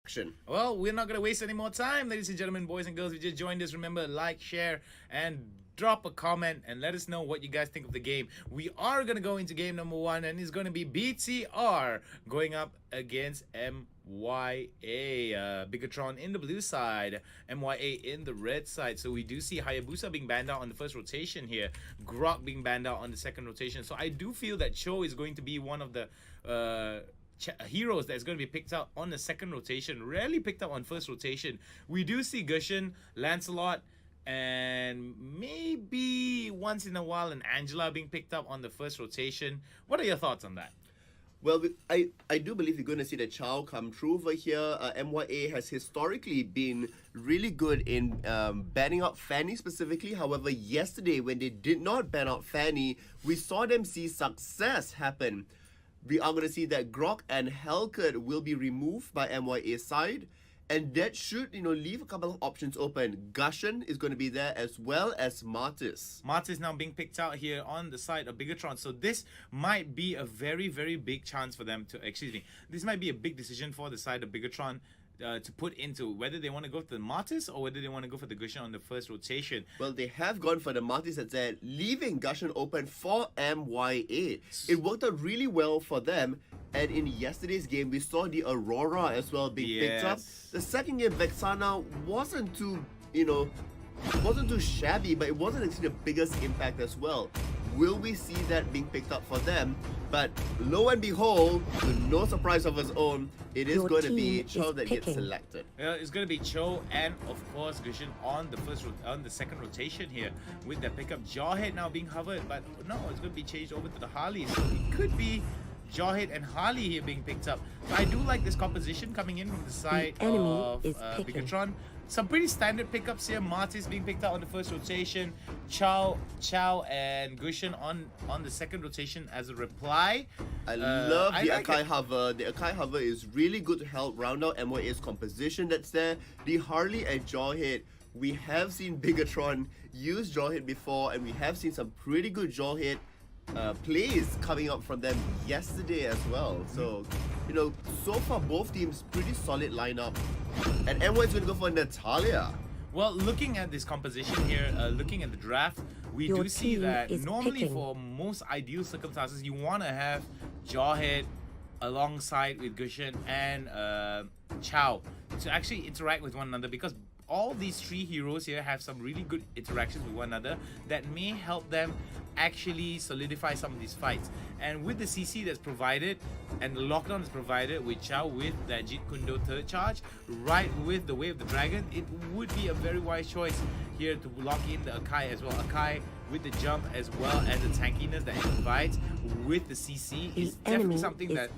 action. Well, we're not going to waste any more time, ladies and gentlemen, boys and girls. If you just joined us, remember, like, share, and drop a comment and let us know what you guys think of the game. We are going to go into game number 1, and it's going to be BTR going up against MYA. Bigatron in the blue side, MYA in the red side. So we do see Hayabusa being banned out on the first rotation here, Grok being banned out on the second rotation. So I do feel that Chou is going to be one of the heroes that's going to be picked up on the second rotation, rarely picked up on first rotation. We do see Gushin, Lancelot, and maybe once in a while an Angela being picked up on the first rotation. What are your thoughts on that? Well, I do believe we're going to see the Chou come through over here. MYA has historically been really good in banning out Fanny specifically. However, yesterday when they did not ban out Fanny, we saw them see success happen. We are going to see that Grok and Hellcat will be removed by MYA's side. And that should, leave a couple of options open. Gushin is going to be there as well as Martis. Martis now being picked out here on the side of Bigatron. So this might be a very, very big chance for them to... Excuse me. This might be a big decision for the side of Bigatron to put into whether they want to go for the Martis or whether they want to go for the Gushin on the first rotation. Well, they have gone for the Martis at there, leaving Gushin open for MYA. It worked out really well for them. And in yesterday's game, we saw the Aurora as well being picked up. The second game, Vexana wasn't too, wasn't too shabby, but it wasn't actually the biggest impact as well. Will we see that being picked up for them? But lo and behold, with no surprise of his own, it is going to be Chou that gets selected. It's going to be Chou and of course Gushin on the second rotation here with the pickup. Jawhead now being hovered, but no, it's going to be changed over to the Harley. So it could be Jawhead and Harley here being picked up. So I do like this composition coming in from the side of Bigatron. Some pretty standard pickups here. Martis being picked up on the first rotation. Chou and Gushin on the second rotation as a reply. I love the Akai hover. The Akai hover is really good to help round out MYA's composition that's there. The Harley and Jawhead. We have seen Bigatron use Jawhead before, and we have seen some pretty good Jawhead plays coming up from them yesterday as well. So, so far both teams pretty solid lineup. And MY is going to go for Natalia. Well, looking at this composition here, looking at the draft, we do see that normally for most ideal circumstances, you want to have Jawhead alongside with Gushin and Chou to actually interact with one another, because all these three heroes here have some really good interactions with one another that may help them actually solidify some of these fights. And with the CC that's provided and the lockdown is provided with Chou with that Jeet Kune Do third charge, right with the Way of the Dragon, it would be a very wise choice here to lock in the Akai as well. Akai with the jump as well as the tankiness that it provides with the CC is definitely something that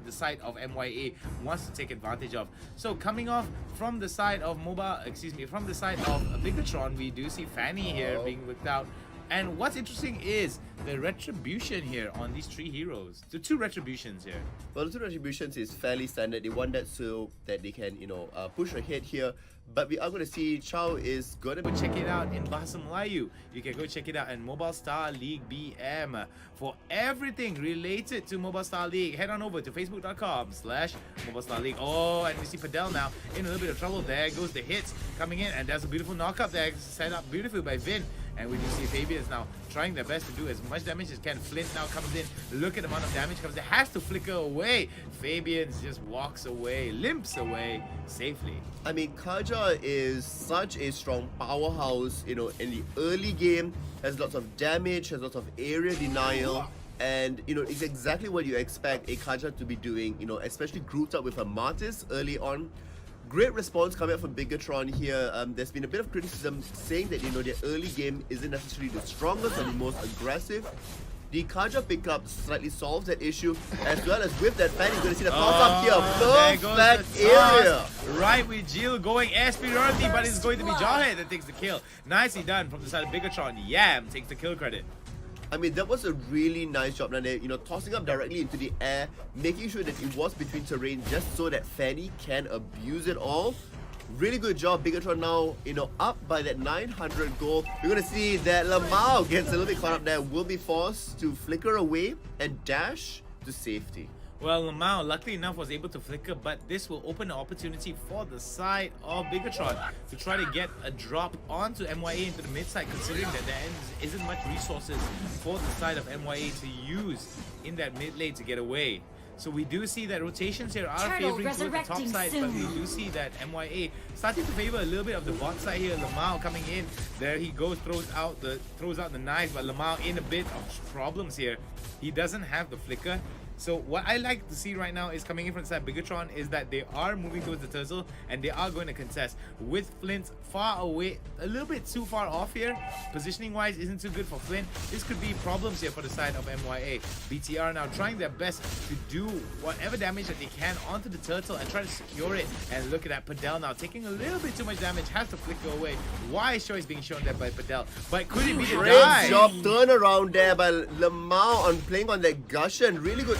the side of MYA wants to take advantage of. So coming off from the side of from the side of Bigatron, we do see Fanny here being whipped out. And what's interesting is the retribution here on these three heroes. The two retributions here. Well, the two retributions is fairly standard. They want that so that they can, push ahead here. But we are going to see Chou is going to go check it out in Bahasa Melayu. You can go check it out in Mobile Star League BM. For everything related to Mobile Star League, head on over to facebook.com/Mobile Star League. Oh, and we see Padel now in a little bit of trouble. There goes the hits coming in, and there's a beautiful knockup there set up beautifully by Vin. And we do see Fabian's now trying their best to do as much damage as can. Flint now comes in. Look at the amount of damage comes in. Has to flicker away. Fabian just walks away, limps away safely. I mean, Kaja is such a strong powerhouse, in the early game. Has lots of damage, has lots of area denial. And, it's exactly what you expect a Kaja to be doing, especially grouped up with a Martis early on. Great response coming out from Bigatron here. There's been a bit of criticism saying that, their early game isn't necessarily the strongest or the most aggressive. The Kaja pickup slightly solves that issue, as well as with that fan, you're going to see the toss up here. Perfect area. Right with Jill going air superiority, but it's going to be Jawhead that takes the kill. Nicely done from the side of Bigatron. Yam takes the kill credit. I mean, that was a really nice job done there, tossing up directly into the air, making sure that it was between terrain just so that Fanny can abuse it all. Really good job, Bigatron now, up by that 900 gold. We're going to see that Lamau gets a little bit caught up there, will be forced to flicker away and dash to safety. Well, Lamau, luckily enough, was able to flicker, but this will open an opportunity for the side of Bigatron to try to get a drop onto MYA into the mid side, considering that there isn't much resources for the side of MYA to use in that mid lane to get away. So we do see that rotations here are favoring towards the top side, but we do see that MYA starting to favor a little bit of the bot side here. Lamau coming in, there he goes, throws out the knife, but Lamau in a bit of problems here. He doesn't have the flicker. So what I like to see right now is coming in from the side Bigatron is that they are moving towards the turtle and they are going to contest with Flint far away, a little bit too far off here. Positioning wise isn't too good for Flint. This could be problems here for the side of MYA. BTR now trying their best to do whatever damage that they can onto the turtle and try to secure it. And look at that, Padel now taking a little bit too much damage, has to flicker away. Why Chou is being shown there by Padel, but could it be the Great die? job turnaround there by Lamau on playing on that Gushen. Really good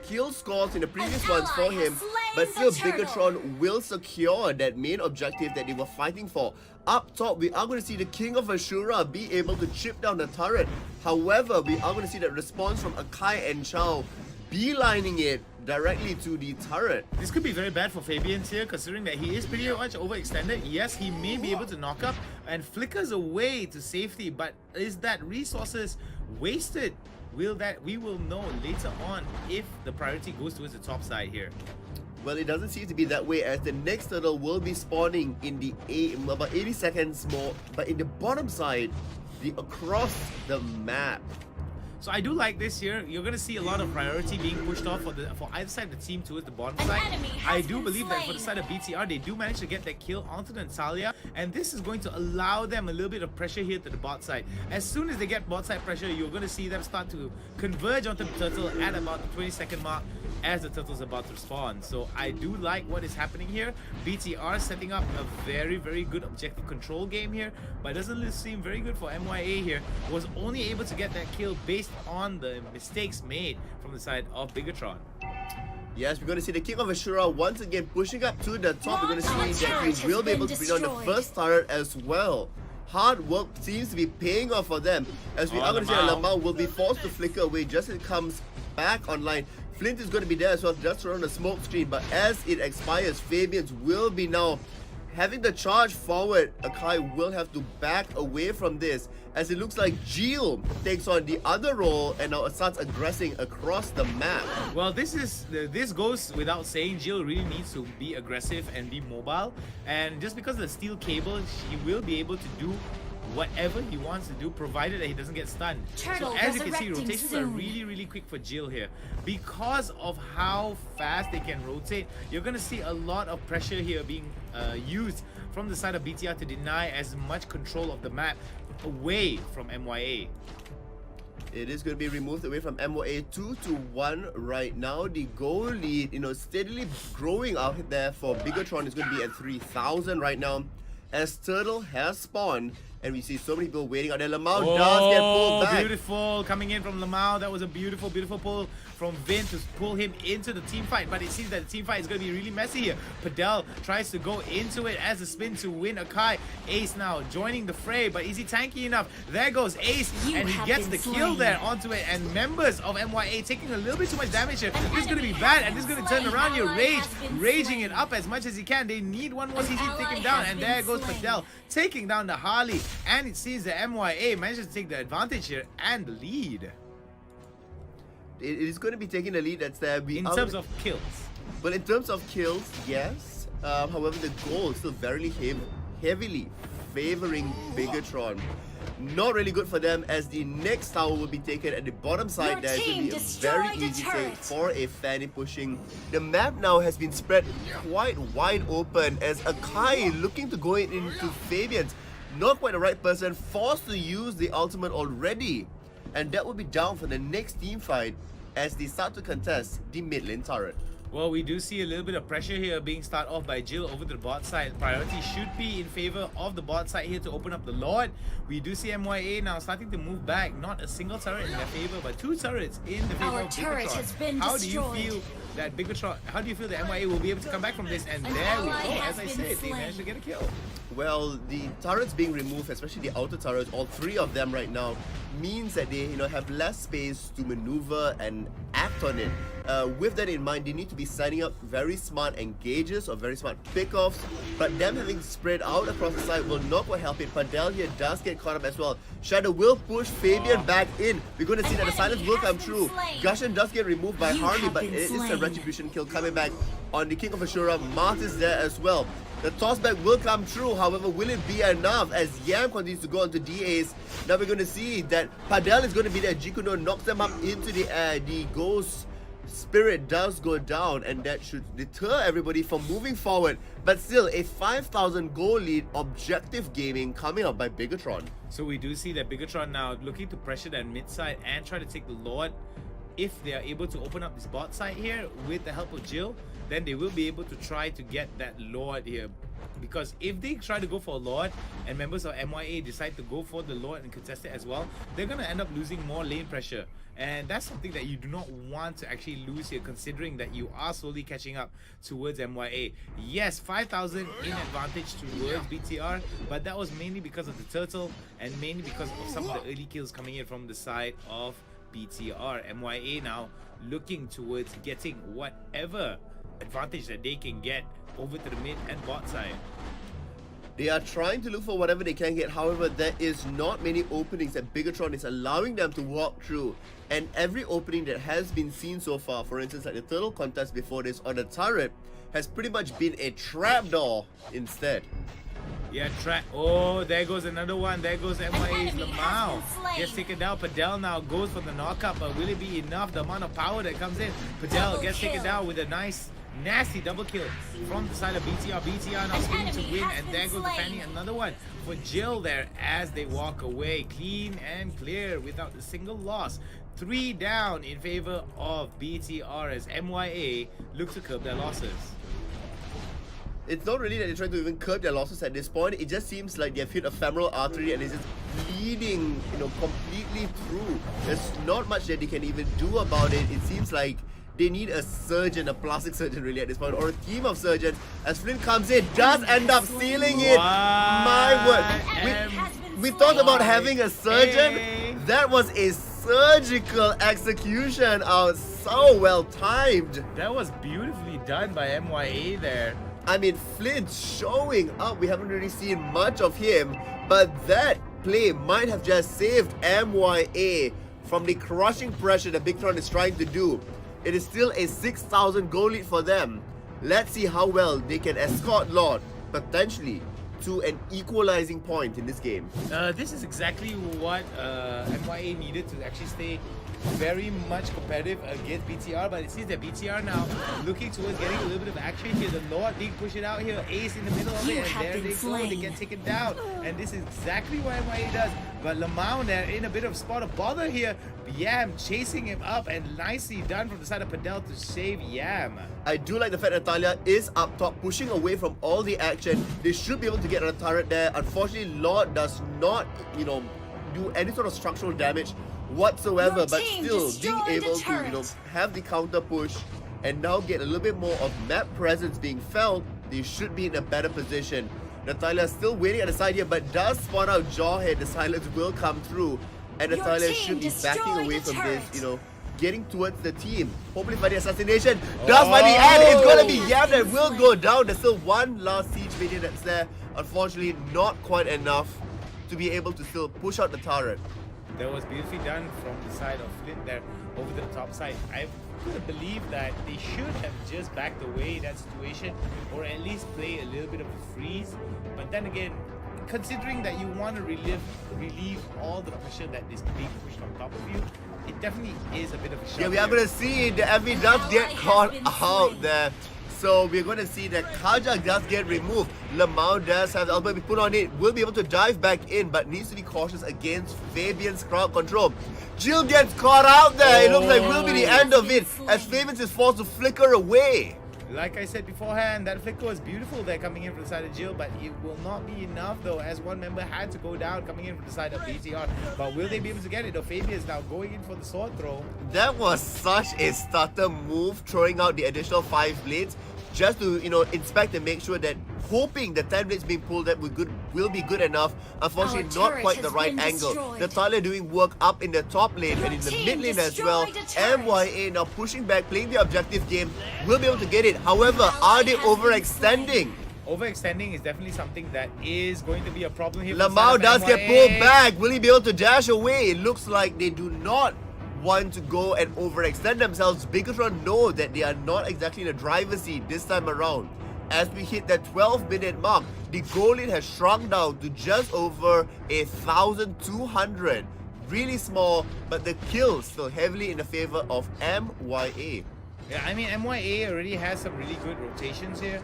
kill scores in the previous ones for him, but still Bigatron will secure that main objective that they were fighting for. Up top, we are going to see the King of Ashura be able to chip down the turret. However, we are going to see that response from Akai and Chou beelining it directly to the turret. This could be very bad for Fabians here, considering that he is pretty much overextended. Yes, he may be able to knock up and flickers away to safety, but is that resources wasted? We will know later on if the priority goes towards the top side here. Well, it doesn't seem to be that way, as the next turtle will be spawning in the about 80 seconds more, but in the bottom side, across the map. So I do like this here. You're going to see a lot of priority being pushed off for either side of the team towards the bottom side. I do believe that for the side of BTR, they do manage to get that kill onto the Natalia, and this is going to allow them a little bit of pressure here to the bot side. As soon as they get bot side pressure, you're going to see them start to converge onto the turtle at about the 20-second mark as the turtle's about to respawn. So I do like what is happening here. BTR setting up a very, very good objective control game here, but it doesn't seem very good for MYA here. Was only able to get that kill based on the mistakes made from the side of Bigatron. Yes, we're going to see the King of Ashura once again pushing up to the top. We're going to see that he will be able to bring down the first turret as well. Hard work seems to be paying off for them, as we are going to see that Lamau will be forced to flicker away just as it comes back online. Flint is going to be there as well, just around the smoke screen, but as it expires, Fabians will be now having the charge forward. Akai will have to back away from this, as it looks like Jill takes on the other role and now starts aggressing across the map. Well, this goes without saying. Jill really needs to be aggressive and be mobile, and just because of the steel cable, he will be able to do whatever he wants to do, provided that he doesn't get stunned. So as you can see, rotations are really, really quick for Jill here. Because of how fast they can rotate, you're going to see a lot of pressure here being used from the side of BTR to deny as much control of the map away from MYA. It is going to be removed away from MYA 2-1 right now. The goal lead, steadily growing out there for Bigatron is going to be at 3,000 right now, as Turtle has spawned. And we see so many people waiting out there. Lamau does get pulled back. Beautiful coming in from Lamau. That was a beautiful, beautiful pull from Vin to pull him into the team fight. But it seems that the team fight is going to be really messy here. Padel tries to go into it as a spin to win Akai. Ace now joining the fray, but is he tanky enough? There goes Ace, and he gets the kill there onto it. And members of MYA taking a little bit too much damage here. This is going to be bad, and this is going to turn around here. Raging it up as much as he can. They need one more CC to take him down, and there goes Padel taking down the Harley. And it seems that MYA manages to take the advantage here and the lead. It is going to be taking the lead that's there. In terms of kills. But in terms of kills, yes. However, the goal is still very heavily favoring Bigatron. Not really good for them, as the next tower will be taken at the bottom side. There's going to be a very easy save for a Fanny pushing. The map now has been spread quite wide open, as Akai looking to go into Fabians. Not quite the right person, forced to use the ultimate already. And that will be down for the next team fight as they start to contest the mid lane turret. Well, we do see a little bit of pressure here being started off by Jill over to the bot side. Priority should be in favor of the bot side here to open up the Lord. We do see MYA now starting to move back. Not a single turret in their favor, but two turrets in the favor of Bigatron. How do you feel that Bigatron, how do you feel that MYA will be able to come back from this? And there we go, as I said, they managed to get a kill. Well, the turrets being removed, especially the outer turrets, all three of them right now, means that they have less space to maneuver and act on it. with that in mind, they need to be setting up very smart engages or very smart pickoffs. But them having spread out across the side will not quite help it. Padel here does get caught up as well. Shadow will push Fabian back in. We're going to see that the silence will come true. Gushen does get removed by Harley, but it is a retribution kill coming back on the King of Ashura. Marth is there as well. The tossback will come true, however, will it be enough as Yam continues to go onto DAs? Now we're going to see that Padel is going to be there. Jikuno knocks them up into the air. The Ghost Spirit does go down, and that should deter everybody from moving forward. But still, a 5,000 goal lead, objective gaming coming up by Bigatron. So we do see that Bigatron now looking to pressure that mid side and try to take the Lord. If they are able to open up this bot side here with the help of Jill, then they will be able to try to get that Lord here. Because if they try to go for a Lord and members of MYA decide to go for the Lord and contest it as well, they're going to end up losing more lane pressure. And that's something that you do not want to actually lose here, considering that you are slowly catching up towards MYA. Yes, 5,000 in advantage towards BTR, but that was mainly because of the turtle and mainly because of some of the early kills coming in from the side of BTR. MYA now looking towards getting whatever advantage that they can get over to the mid and bot side. They are trying to look for whatever they can get. However, there is not many openings that Bigatron is allowing them to walk through. And every opening that has been seen so far, for instance like the turtle contest before this or the turret, has pretty much been a trapdoor instead. Yeah, oh, there goes another one. There goes MYA's Lamau. Gets taken down. Padel now goes for the knockup, but will it be enough? The amount of power that comes in. Padel gets taken down with a nice, nasty double kill from the side of BTR. BTR now scheming to win, and there goes the Fanny. Another one for Jill there as they walk away. Clean and clear without a single loss. 3 down in favor of BTR as MYA look to curb their losses. It's not really that they're trying to even curb their losses at this point. It just seems like they've hit a femoral artery and it's just bleeding, completely through. There's not much that they can even do about it. It seems like they need a surgeon, a plastic surgeon really at this point, or a team of surgeons. As Flynn comes in, does end up sealing it. My word. We thought about having a surgeon. That was a surgical execution out. So well timed. That was beautifully done by MYA there. I mean, Flint's showing up. We haven't really seen much of him, but that play might have just saved MYA from the crushing pressure that Bigatron is trying to do. It is still a 6,000 goal lead for them. Let's see how well they can escort Lord, potentially, to an equalizing point in this game. This is exactly what MYA needed to actually stay very much competitive against BTR, but it seems that BTR now looking towards getting a little bit of action here. The Lord being pushed it out here, Ace in the middle of it, and there they go, they get taken down. And this is exactly what MYA does. But Lamau there in a bit of spot of bother here. Yam chasing him up, and nicely done from the side of Padel to save Yam. I do like the fact that Natalia is up top, pushing away from all the action. They should be able to get on a turret there. Unfortunately, Lord does not, do any sort of structural damage whatsoever, but still being able to have the counter push and now get a little bit more of map presence being felt, they should be in a better position. Natalia still waiting at the side here, but does spawn out Jawhead. The silence will come through, and Natalia should be backing away from this, getting towards the team. Hopefully by the assassination does by the end. It's gonna be Yam that will go down. There's still one last siege minion that's there. Unfortunately, not quite enough to be able to still push out the turret. That was beautifully done from the side of Flint there over to the top side. I could believe that they should have just backed away that situation, or at least play a little bit of a freeze. But then again, considering that you want to relieve all the pressure that is being pushed on top of you, it definitely is a bit of a shot. Yeah, we are going to see the Effie does get caught out there. So we're going to see that Kaja does get removed. Lamau does have the elbow be put on it. Will be able to dive back in, but needs to be cautious against Fabian's crowd control. Jill gets caught out there. It looks like will be the end of it as Fabian is forced to flicker away. Like I said beforehand, that flicker was beautiful there coming in from the side of Jill, but it will not be enough though, as one member had to go down coming in from the side of BTR. But will they be able to get it? Though Fabian is now going in for the sword throw. That was such a stutter move, throwing out the additional 5 blades. just to, inspect and make sure that, hoping the 10 blades being pulled up will be good enough. Unfortunately, not quite the right angle. Natalia doing work up in the top lane and in the mid lane as well. MYA now pushing back, playing the objective game, will be able to get it. However, are they overextending? Overextending is definitely something that is going to be a problem here. Lamau does get pulled back. Will he be able to dash away? It looks like they do not want to go and overextend themselves. Bigatron know that they are not exactly in the driver's seat this time around. As we hit that 12-minute mark, the goal lead has shrunk down to just over 1,200. Really small, but the kills still heavily in the favor of MYA. Yeah, I mean, MYA already has some really good rotations here.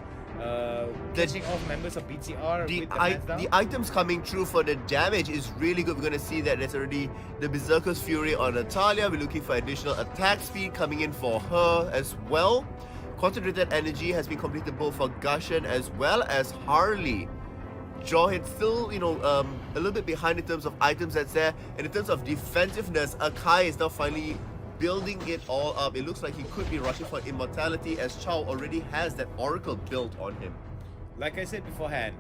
Catching off members of BTR with the items coming through for the damage is really good. We're going to see that there's already the Berserker's Fury on Natalia. We're looking for additional attack speed coming in for her as well. Concentrated Energy has been completed both for Gushen as well as Harley. Jawhead still, a little bit behind in terms of items that's there. And in terms of defensiveness, Akai is now finally building it all up. It looks like he could be rushing for immortality as Chou already has that Oracle built on him. Like I said beforehand,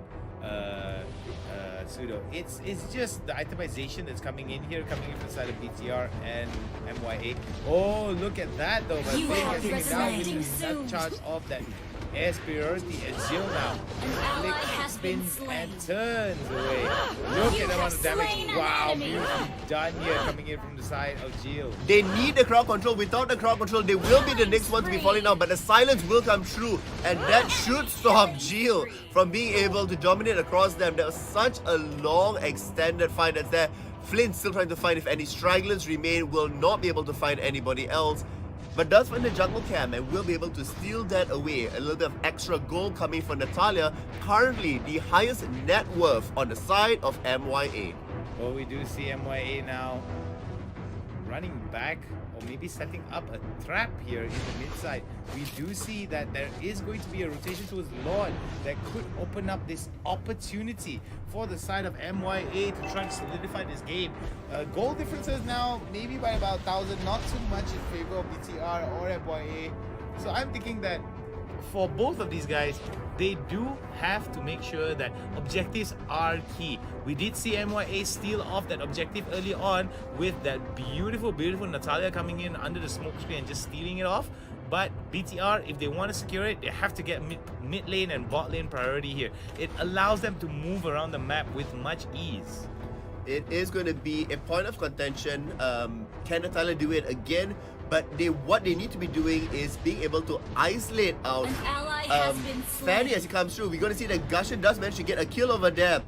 Pseudo, it's just the itemization that's coming in here, coming in from the side of BTR and MYA. Oh, look at that though, but getting it down with that charge of that air superiority as Jill now spins and turns away. Look at the amount of damage. Wow, beautifully done here coming in from the side of Jill. They need the crowd control. Without the crowd control, they will be the next one to be falling down, but the silence will come through, and that should stop Jill from being able to dominate across them. There was such a long extended fight that's there. Flint still trying to find if any stragglers remain, will not be able to find anybody else, but does find the jungle camp and will be able to steal that away. A little bit of extra gold coming from Natalia, currently the highest net worth on the side of MYA. Well, we do see MYA now running back, or maybe setting up a trap here in the mid side. We do see that there is going to be a rotation towards Lord that could open up this opportunity for the side of MYA to try to solidify this game. Goal differences now maybe by about 1,000, not too much in favor of BTR or MYA. So I'm thinking that for both of these guys, they do have to make sure that objectives are key. We did see MYA steal off that objective early on with that beautiful Natalia coming in under the smoke screen and just stealing it off. But BTR, if they want to secure it, they have to get mid lane and bot lane priority here. It allows them to move around the map with much ease. It is going to be a point of contention. Can Natalia do it again? But what they need to be doing is being able to isolate out Fanny as he comes through. We're going to see that Gushen does manage to get a kill over there.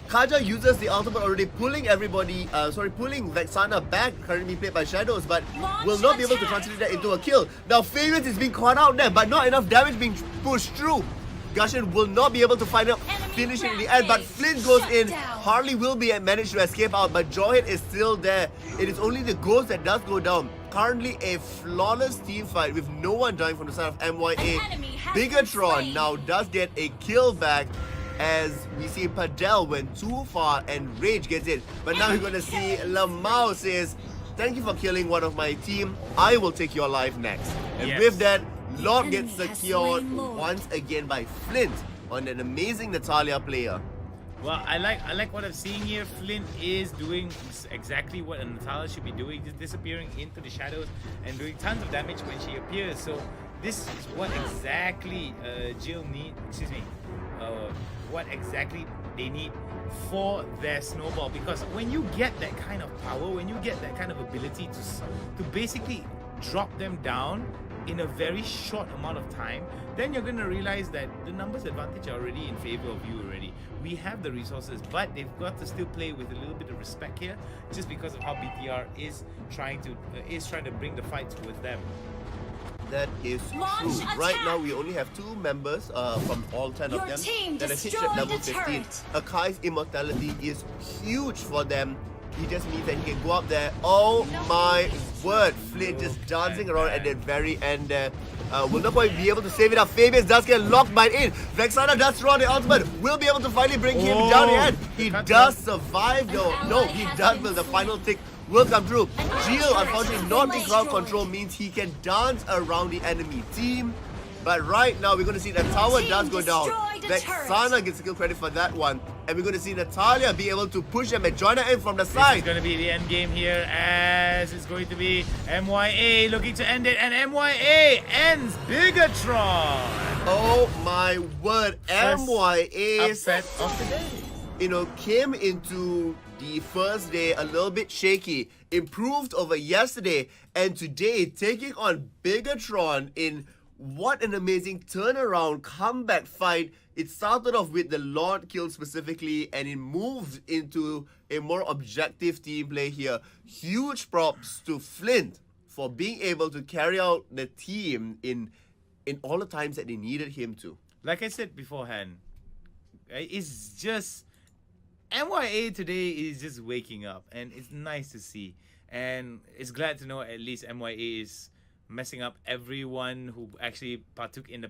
Kaja uses the ultimate already, pulling Vexana back, currently played by Shadows, but will not be able to translate that into a kill. Now Fabians is being caught out there, but not enough damage being pushed through. Gushen will not be able to find a finish in the end, but Flint goes in. Harley will be managed to escape out, but Jawhead is still there. It is only the ghost that does go down. Currently a flawless team fight with no one dying from the side of MYA. Bigatron now does get a kill back, as we see Padel went too far and Rage gets it. But now we're going to see Lamau says, "Thank you for killing one of my team. I will take your life next." And with that, Lord gets secured once again by Flint on an amazing Natalia player. Well, I like what I'm seeing here. Flint is doing exactly what a Natalia should be doing, just disappearing into the shadows and doing tons of damage when she appears. So this is what exactly Jill need. What exactly they need for their snowball, because when you get that kind of power, when you get that kind of ability to basically drop them down in a very short amount of time, then you're going to realize that the numbers advantage are already in favor of you already. We have the resources, but they've got to still play with a little bit of respect here, just because of how BTR is trying to bring the fight towards them. That is true. Right now, we only have 2 members from all 10 of them that have hit at level 15. Akai's immortality is huge for them. He just means that he can go up there. Oh my word! Flint just dancing around at the very end there. Will not quite be able to save it up. Fabius does get locked by it. Vexana does throw the ultimate. Will be able to finally bring him down the end. He does survive though. No, he does, but the final tick will come through. Jill, unfortunately, not in crowd control means he can dance around the enemy team. But right now, we're going to see the tower Team does go down. destroyed a turret. Vexana gets skill credit for that one. And we're going to see Natalia be able to push them and join her in from the This side. is going to be the end game here, as it's going to be MYA looking to end it, and MYA ends Bigatron. Oh my word, MYA Upset of the day. came into the first day a little bit shaky, improved over yesterday, and today taking on Bigatron in what an amazing turnaround comeback fight. It started off with the Lord kill specifically, and it moved into a more objective team play here. Huge props to Flint for being able to carry out the team in all the times that they needed him to. Like I said beforehand, it's just MYA today is just waking up, and it's nice to see. And it's glad to know at least MYA is messing up everyone who actually partook in the